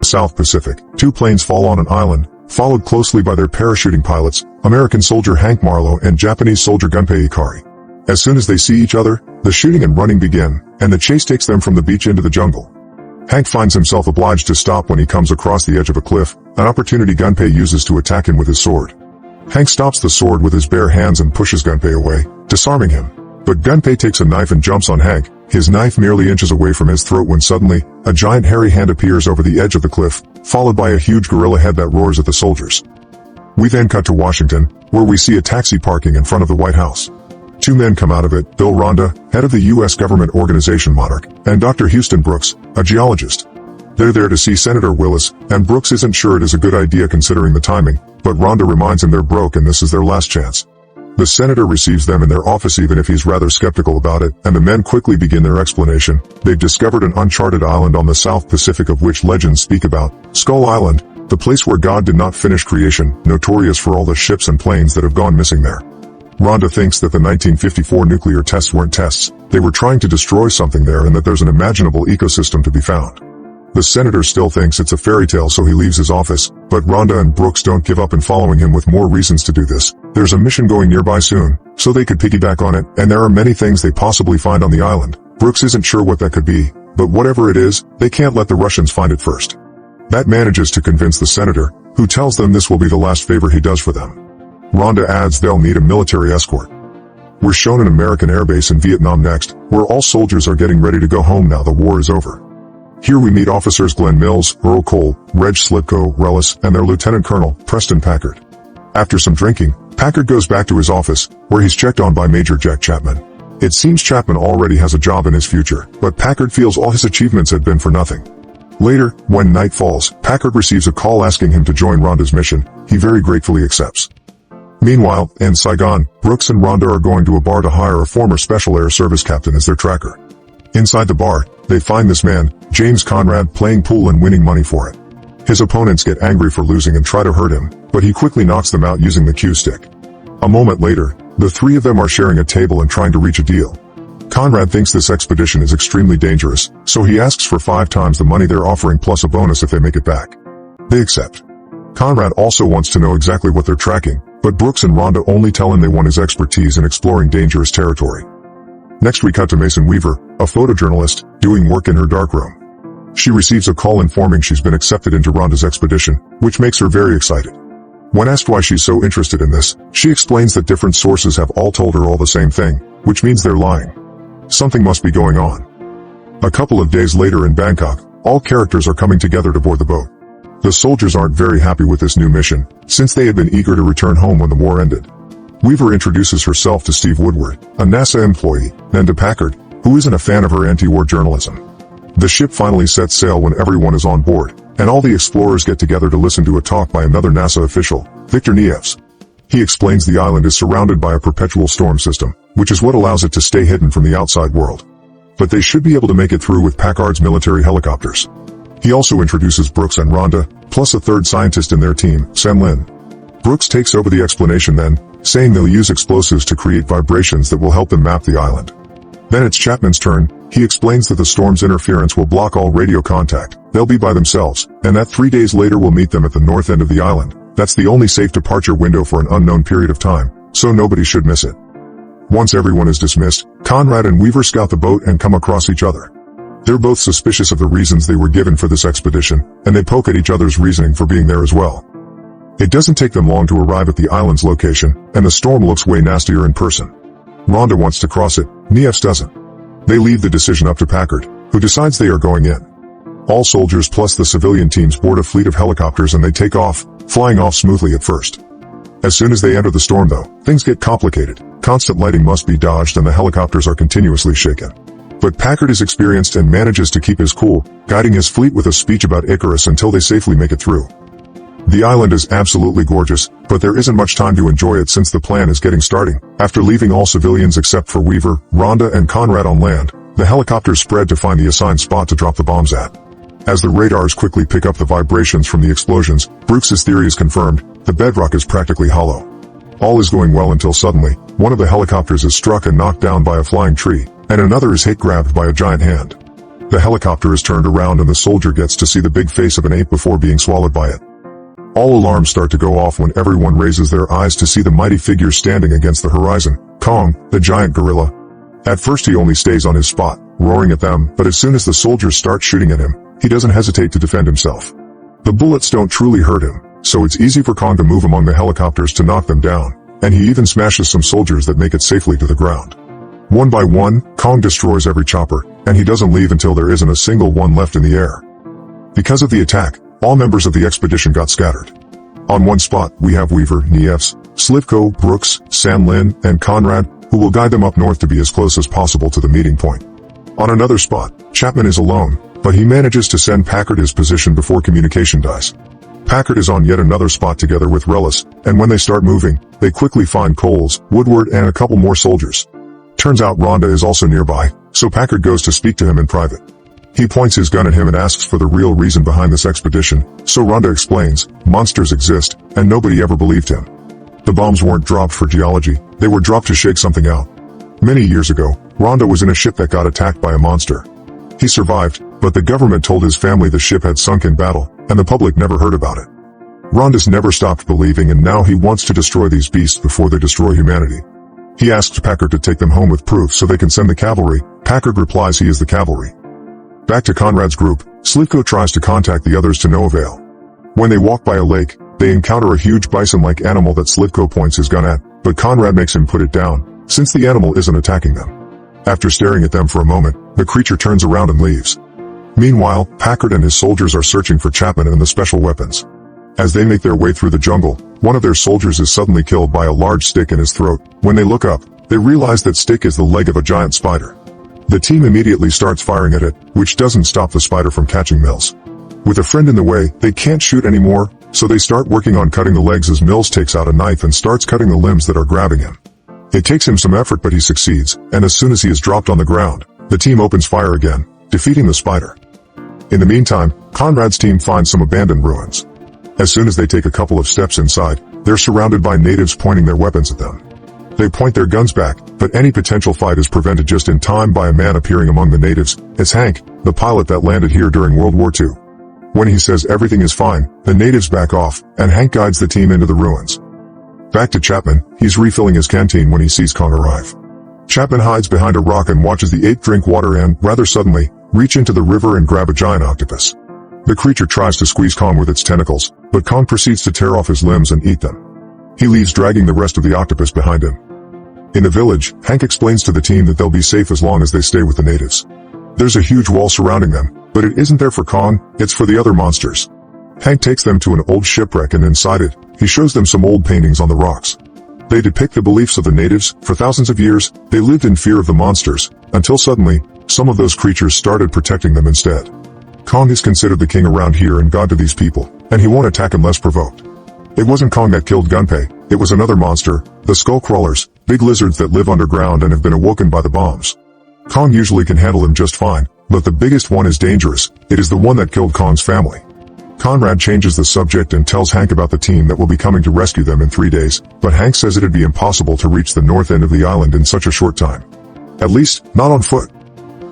South Pacific, two planes fall on an island, followed closely by their parachuting pilots, American soldier Hank Marlowe and Japanese soldier Gunpei Ikari. As soon as they see each other, the shooting and running begin, and the chase takes them from the beach into the jungle. Hank finds himself obliged to stop when he comes across the edge of a cliff, an opportunity Gunpei uses to attack him with his sword. Hank stops the sword with his bare hands and pushes Gunpei away, disarming him. But Gunpei takes a knife and jumps on Hank, his knife merely inches away from his throat when suddenly, a giant hairy hand appears over the edge of the cliff, followed by a huge gorilla head that roars at the soldiers. We then cut to Washington, where we see a taxi parking in front of the White House. Two men come out of it, Bill Rhonda, head of the U.S. government organization Monarch, and Dr. Houston Brooks, a geologist. They're there to see Senator Willis, and Brooks isn't sure it is a good idea considering the timing, but Rhonda reminds him they're broke and this is their last chance. The senator receives them in their office even if he's rather skeptical about it, and the men quickly begin their explanation. They've discovered an uncharted island on the South Pacific of which legends speak about, Skull Island, the place where God did not finish creation, notorious for all the ships and planes that have gone missing there. Rhonda thinks that the 1954 nuclear tests weren't tests, they were trying to destroy something there and that there's an imaginable ecosystem to be found. The senator still thinks it's a fairy tale so he leaves his office, but Rhonda and Brooks don't give up in following him with more reasons to do this. There's a mission going nearby soon, so they could piggyback on it, and there are many things they possibly find on the island. Brooks isn't sure what that could be, but whatever it is, they can't let the Russians find it first. That manages to convince the senator, who tells them this will be the last favor he does for them. Rhonda adds they'll need a military escort. We're shown an American airbase in Vietnam next, where all soldiers are getting ready to go home now the war is over. Here we meet officers Glenn Mills, Earl Cole, Reg Slipko, Rellis, and their Lieutenant Colonel, Preston Packard. After some drinking, Packard goes back to his office, where he's checked on by Major Jack Chapman. It seems Chapman already has a job in his future, but Packard feels all his achievements had been for nothing. Later, when night falls, Packard receives a call asking him to join Rhonda's mission. He very gratefully accepts. Meanwhile, in Saigon, Brooks and Rhonda are going to a bar to hire a former Special Air Service captain as their tracker. Inside the bar, they find this man, James Conrad, playing pool and winning money for it. His opponents get angry for losing and try to hurt him, but he quickly knocks them out using the cue stick. A moment later, the three of them are sharing a table and trying to reach a deal. Conrad thinks this expedition is extremely dangerous, so he asks for 5 times the money they're offering plus a bonus if they make it back. They accept. Conrad also wants to know exactly what they're tracking, but Brooks and Rhonda only tell him they want his expertise in exploring dangerous territory. Next we cut to Mason Weaver, a photojournalist, doing work in her darkroom. She receives a call informing she's been accepted into Rhonda's expedition, which makes her very excited. When asked why she's so interested in this, she explains that different sources have all told her all the same thing, which means they're lying. Something must be going on. A couple of days later in Bangkok, all characters are coming together to board the boat. The soldiers aren't very happy with this new mission, since they had been eager to return home when the war ended. Weaver introduces herself to Steve Woodward, a NASA employee, and to Packard, who isn't a fan of her anti-war journalism. The ship finally sets sail when everyone is on board, and all the explorers get together to listen to a talk by another NASA official, Victor Nieves. He explains the island is surrounded by a perpetual storm system, which is what allows it to stay hidden from the outside world. But they should be able to make it through with Packard's military helicopters. He also introduces Brooks and Rhonda, plus a third scientist in their team, Sam Lin. Brooks takes over the explanation then, saying they'll use explosives to create vibrations that will help them map the island. Then it's Chapman's turn. He explains that the storm's interference will block all radio contact, they'll be by themselves, and that 3 days later we'll meet them at the north end of the island. That's the only safe departure window for an unknown period of time, so nobody should miss it. Once everyone is dismissed, Conrad and Weaver scout the boat and come across each other. They're both suspicious of the reasons they were given for this expedition, and they poke at each other's reasoning for being there as well. It doesn't take them long to arrive at the island's location, and the storm looks way nastier in person. Rhonda wants to cross it, Nieves doesn't. They leave the decision up to Packard, who decides they are going in. All soldiers plus the civilian teams board a fleet of helicopters and they take off, flying off smoothly at first. As soon as they enter the storm though, things get complicated. Constant lighting must be dodged and the helicopters are continuously shaken. But Packard is experienced and manages to keep his cool, guiding his fleet with a speech about Icarus until they safely make it through. The island is absolutely gorgeous, but there isn't much time to enjoy it since the plan is getting starting. After leaving all civilians except for Weaver, Rhonda and Conrad on land, the helicopters spread to find the assigned spot to drop the bombs at. As the radars quickly pick up the vibrations from the explosions, Brooks's theory is confirmed, the bedrock is practically hollow. All is going well until suddenly, one of the helicopters is struck and knocked down by a flying tree, and another is hit grabbed by a giant hand. The helicopter is turned around and the soldier gets to see the big face of an ape before being swallowed by it. All alarms start to go off when everyone raises their eyes to see the mighty figure standing against the horizon, Kong, the giant gorilla. At first he only stays on his spot, roaring at them, but as soon as the soldiers start shooting at him, he doesn't hesitate to defend himself. The bullets don't truly hurt him, so it's easy for Kong to move among the helicopters to knock them down, and he even smashes some soldiers that make it safely to the ground. One by one, Kong destroys every chopper, and he doesn't leave until there isn't a single one left in the air. Because of the attack, all members of the expedition got scattered. On one spot, we have Weaver, Nievs, Slivko, Brooks, San Lin, and Conrad, who will guide them up north to be as close as possible to the meeting point. On another spot, Chapman is alone, but he manages to send Packard his position before communication dies. Packard is on yet another spot together with Relis, and when they start moving, they quickly find Coles, Woodward, and a couple more soldiers. Turns out Rhonda is also nearby, so Packard goes to speak to him in private. He points his gun at him and asks for the real reason behind this expedition, so Rhonda explains, monsters exist, and nobody ever believed him. The bombs weren't dropped for geology, they were dropped to shake something out. Many years ago, Rhonda was in a ship that got attacked by a monster. He survived, but the government told his family the ship had sunk in battle, and the public never heard about it. Rhonda's never stopped believing, and now he wants to destroy these beasts before they destroy humanity. He asks Packard to take them home with proof so they can send the cavalry. Packard replies he is the cavalry. Back to Conrad's group, Slivko tries to contact the others to no avail. When they walk by a lake, they encounter a huge bison-like animal that Slivko points his gun at, but Conrad makes him put it down, since the animal isn't attacking them. After staring at them for a moment, the creature turns around and leaves. Meanwhile, Packard and his soldiers are searching for Chapman and the special weapons. As they make their way through the jungle, one of their soldiers is suddenly killed by a large stick in his throat. When they look up, they realize that stick is the leg of a giant spider. The team immediately starts firing at it, which doesn't stop the spider from catching Mills. With a friend in the way, they can't shoot anymore, so they start working on cutting the legs as Mills takes out a knife and starts cutting the limbs that are grabbing him. It takes him some effort, but he succeeds, and as soon as he is dropped on the ground, the team opens fire again, defeating the spider. In the meantime, Conrad's team finds some abandoned ruins. As soon as they take a couple of steps inside, they're surrounded by natives pointing their weapons at them. They point their guns back, but any potential fight is prevented just in time by a man appearing among the natives. It's Hank, the pilot that landed here during World War II. When he says everything is fine, the natives back off, and Hank guides the team into the ruins. Back to Chapman, he's refilling his canteen when he sees Kong arrive. Chapman hides behind a rock and watches the ape drink water and, rather suddenly, reach into the river and grab a giant octopus. The creature tries to squeeze Kong with its tentacles, but Kong proceeds to tear off his limbs and eat them. He leaves dragging the rest of the octopus behind him. In the village, Hank explains to the team that they'll be safe as long as they stay with the natives. There's a huge wall surrounding them, but it isn't there for Kong, it's for the other monsters. Hank takes them to an old shipwreck and inside it, he shows them some old paintings on the rocks. They depict the beliefs of the natives. For thousands of years, they lived in fear of the monsters, until suddenly, some of those creatures started protecting them instead. Kong is considered the king around here and god to these people, and he won't attack unless provoked. It wasn't Kong that killed Gunpei, it was another monster, the skull crawlers, big lizards that live underground and have been awoken by the bombs. Kong usually can handle them just fine, but the biggest one is dangerous. It is the one that killed Kong's family. Conrad changes the subject and tells Hank about the team that will be coming to rescue them in 3 days, but Hank says it'd be impossible to reach the north end of the island in such a short time. At least, not on foot.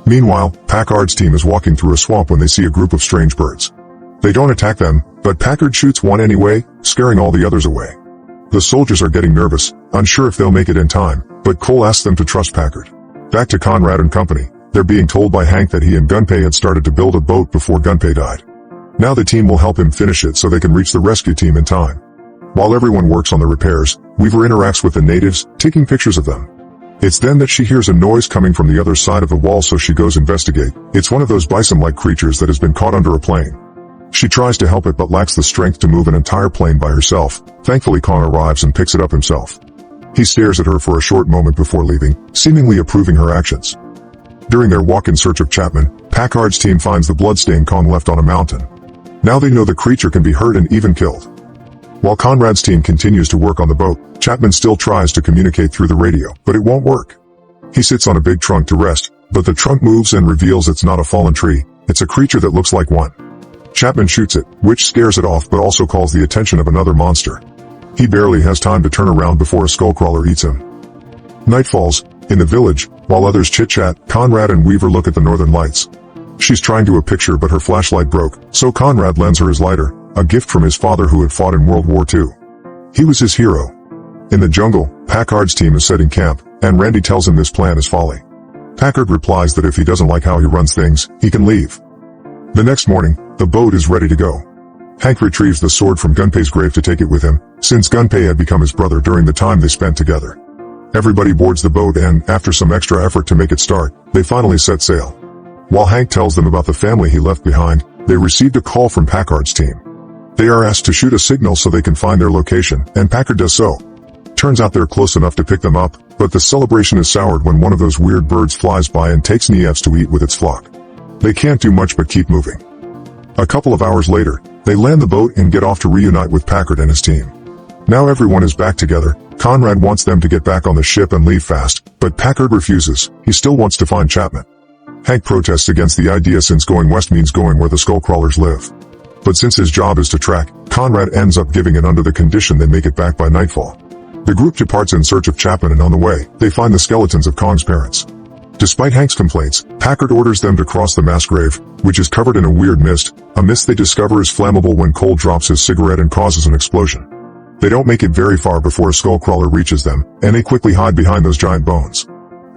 Meanwhile, Packard's team is walking through a swamp when they see a group of strange birds. They don't attack them, but Packard shoots one anyway, scaring all the others away. The soldiers are getting nervous, unsure if they'll make it in time, but Cole asks them to trust Packard. Back to Conrad and company, they're being told by Hank that he and Gunpei had started to build a boat before Gunpei died. Now the team will help him finish it so they can reach the rescue team in time. While everyone works on the repairs, Weaver interacts with the natives, taking pictures of them. It's then that she hears a noise coming from the other side of the wall, so she goes investigate. It's one of those bison-like creatures that has been caught under a plane. She tries to help it but lacks the strength to move an entire plane by herself. Thankfully Kong arrives and picks it up himself. He stares at her for a short moment before leaving, seemingly approving her actions. During their walk in search of Chapman, Packard's team finds the bloodstain Kong left on a mountain. Now they know the creature can be hurt and even killed. While Conrad's team continues to work on the boat, Chapman still tries to communicate through the radio, but it won't work. He sits on a big trunk to rest, but the trunk moves and reveals it's not a fallen tree, it's a creature that looks like one. Chapman shoots it, which scares it off but also calls the attention of another monster. He barely has time to turn around before a skullcrawler eats him. Night falls. In the village, while others chit-chat, Conrad and Weaver look at the northern lights. She's trying to a picture but her flashlight broke, so Conrad lends her his lighter, a gift from his father who had fought in World War II. He was his hero. In the jungle, Packard's team is setting camp, and Randy tells him this plan is folly. Packard replies that if he doesn't like how he runs things, he can leave. The next morning, the boat is ready to go. Hank retrieves the sword from Gunpei's grave to take it with him, since Gunpei had become his brother during the time they spent together. Everybody boards the boat and, after some extra effort to make it start, they finally set sail. While Hank tells them about the family he left behind, they received a call from Packard's team. They are asked to shoot a signal so they can find their location, and Packard does so. Turns out they're close enough to pick them up, but the celebration is soured when one of those weird birds flies by and takes Nievs to eat with its flock. They can't do much but keep moving. A couple of hours later, they land the boat and get off to reunite with Packard and his team. Now everyone is back together. Conrad wants them to get back on the ship and leave fast, but Packard refuses. He still wants to find Chapman. Hank protests against the idea since going west means going where the Skullcrawlers live. But since his job is to track, Conrad ends up giving in under the condition they make it back by nightfall. The group departs in search of Chapman and on the way, they find the skeletons of Kong's parents. Despite Hank's complaints, Packard orders them to cross the mass grave, which is covered in a weird mist, a mist they discover is flammable when Cole drops his cigarette and causes an explosion. They don't make it very far before a skullcrawler reaches them, and they quickly hide behind those giant bones.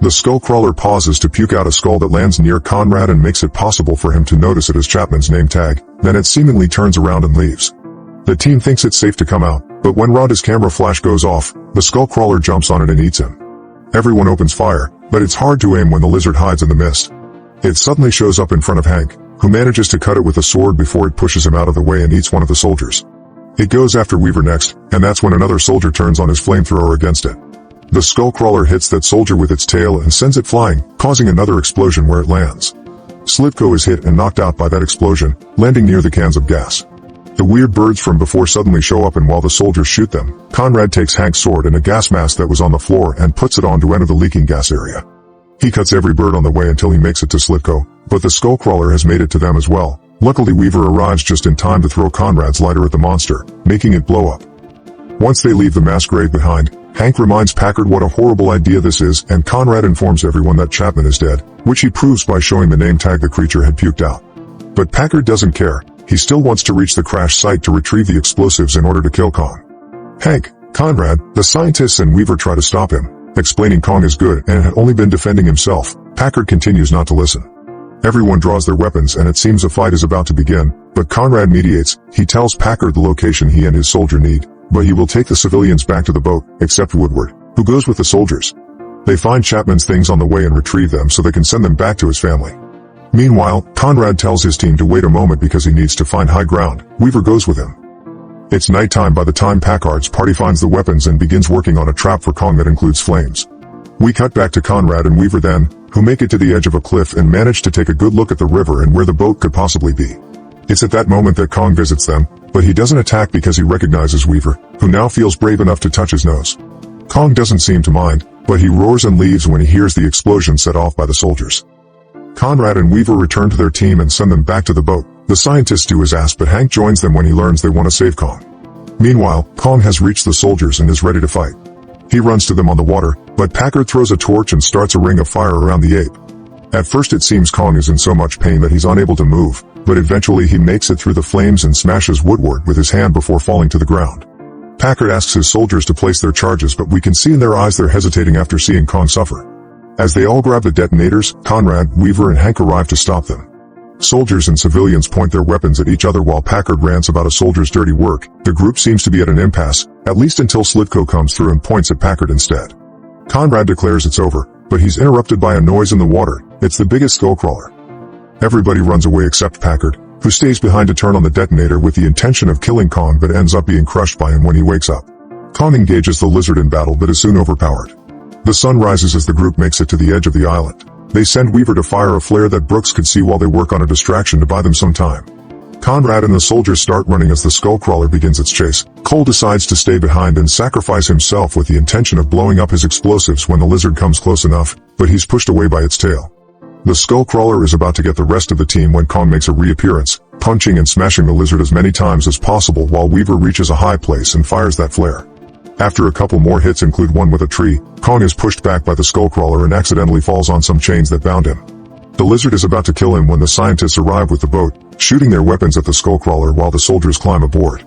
The skullcrawler pauses to puke out a skull that lands near Conrad and makes it possible for him to notice it as Chapman's name tag, then it seemingly turns around and leaves. The team thinks it's safe to come out, but when Rhonda's camera flash goes off, the skullcrawler jumps on it and eats him. Everyone opens fire, but it's hard to aim when the lizard hides in the mist. It suddenly shows up in front of Hank, who manages to cut it with a sword before it pushes him out of the way and eats one of the soldiers. It goes after Weaver next, and that's when another soldier turns on his flamethrower against it. The skullcrawler hits that soldier with its tail and sends it flying, causing another explosion where it lands. Slivko is hit and knocked out by that explosion, landing near the cans of gas. The weird birds from before suddenly show up, and while the soldiers shoot them, Conrad takes Hank's sword and a gas mask that was on the floor and puts it on to enter the leaking gas area. He cuts every bird on the way until he makes it to Slivko, but the skullcrawler has made it to them as well. Luckily Weaver arrives just in time to throw Conrad's lighter at the monster, making it blow up. Once they leave the mass grave behind, Hank reminds Packard what a horrible idea this is, and Conrad informs everyone that Chapman is dead, which he proves by showing the name tag the creature had puked out. But Packard doesn't care. He still wants to reach the crash site to retrieve the explosives in order to kill Kong. Hank, Conrad, the scientists and Weaver try to stop him, explaining Kong is good and had only been defending himself. Packard continues not to listen. Everyone draws their weapons and it seems a fight is about to begin, but Conrad mediates. He tells Packard the location he and his soldier need, but he will take the civilians back to the boat, except Woodward, who goes with the soldiers. They find Chapman's things on the way and retrieve them so they can send them back to his family. Meanwhile, Conrad tells his team to wait a moment because he needs to find high ground. Weaver goes with him. It's nighttime by the time Packard's party finds the weapons and begins working on a trap for Kong that includes flames. We cut back to Conrad and Weaver then, who make it to the edge of a cliff and manage to take a good look at the river and where the boat could possibly be. It's at that moment that Kong visits them, but he doesn't attack because he recognizes Weaver, who now feels brave enough to touch his nose. Kong doesn't seem to mind, but he roars and leaves when he hears the explosion set off by the soldiers. Conrad and Weaver return to their team and send them back to the boat. The scientists do as asked, but Hank joins them when he learns they want to save Kong. Meanwhile, Kong has reached the soldiers and is ready to fight. He runs to them on the water, but Packard throws a torch and starts a ring of fire around the ape. At first it seems Kong is in so much pain that he's unable to move, but eventually he makes it through the flames and smashes Woodward with his hand before falling to the ground. Packard asks his soldiers to place their charges, but we can see in their eyes they're hesitating after seeing Kong suffer. As they all grab the detonators, Conrad, Weaver and Hank arrive to stop them. Soldiers and civilians point their weapons at each other while Packard rants about a soldier's dirty work. The group seems to be at an impasse, at least until Slivko comes through and points at Packard instead. Conrad declares it's over, but he's interrupted by a noise in the water. It's the biggest skullcrawler. Everybody runs away except Packard, who stays behind to turn on the detonator with the intention of killing Kong but ends up being crushed by him when he wakes up. Kong engages the lizard in battle but is soon overpowered. The sun rises as the group makes it to the edge of the island. They send Weaver to fire a flare that Brooks could see while they work on a distraction to buy them some time. Conrad and the soldiers start running as the skullcrawler begins its chase. Cole decides to stay behind and sacrifice himself with the intention of blowing up his explosives when the lizard comes close enough, but he's pushed away by its tail. The skullcrawler is about to get the rest of the team when Kong makes a reappearance, punching and smashing the lizard as many times as possible while Weaver reaches a high place and fires that flare. After a couple more hits include one with a tree, Kong is pushed back by the skullcrawler and accidentally falls on some chains that bound him. The lizard is about to kill him when the scientists arrive with the boat, shooting their weapons at the skullcrawler while the soldiers climb aboard.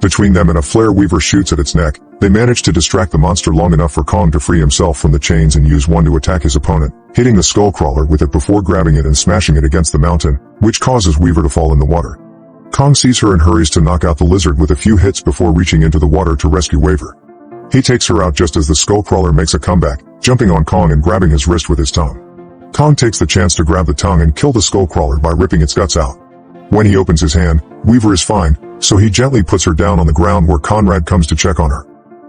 Between them and a flare, Weaver shoots at its neck. They manage to distract the monster long enough for Kong to free himself from the chains and use one to attack his opponent, hitting the skullcrawler with it before grabbing it and smashing it against the mountain, which causes Weaver to fall in the water. Kong sees her and hurries to knock out the lizard with a few hits before reaching into the water to rescue Weaver. He takes her out just as the skullcrawler makes a comeback, jumping on Kong and grabbing his wrist with his tongue. Kong takes the chance to grab the tongue and kill the skullcrawler by ripping its guts out. When he opens his hand, Weaver is fine, so he gently puts her down on the ground where Conrad comes to check on her.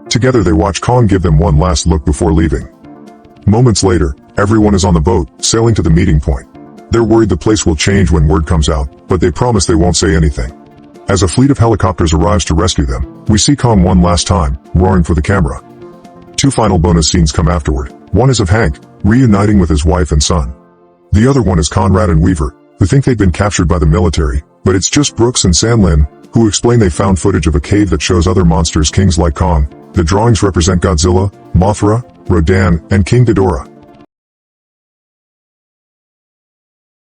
Together they watch Kong give them one last look before leaving. Moments later, everyone is on the boat, sailing to the meeting point. They're worried the place will change when word comes out, but they promise they won't say anything. As a fleet of helicopters arrives to rescue them, we see Kong one last time, roaring for the camera. Two final bonus scenes come afterward. One is of Hank, reuniting with his wife and son. The other one is Conrad and Weaver, who think they've been captured by the military, but it's just Brooks and Sanlin, who explain they found footage of a cave that shows other monsters kings like Kong. The drawings represent Godzilla, Mothra, Rodan, and King Ghidorah.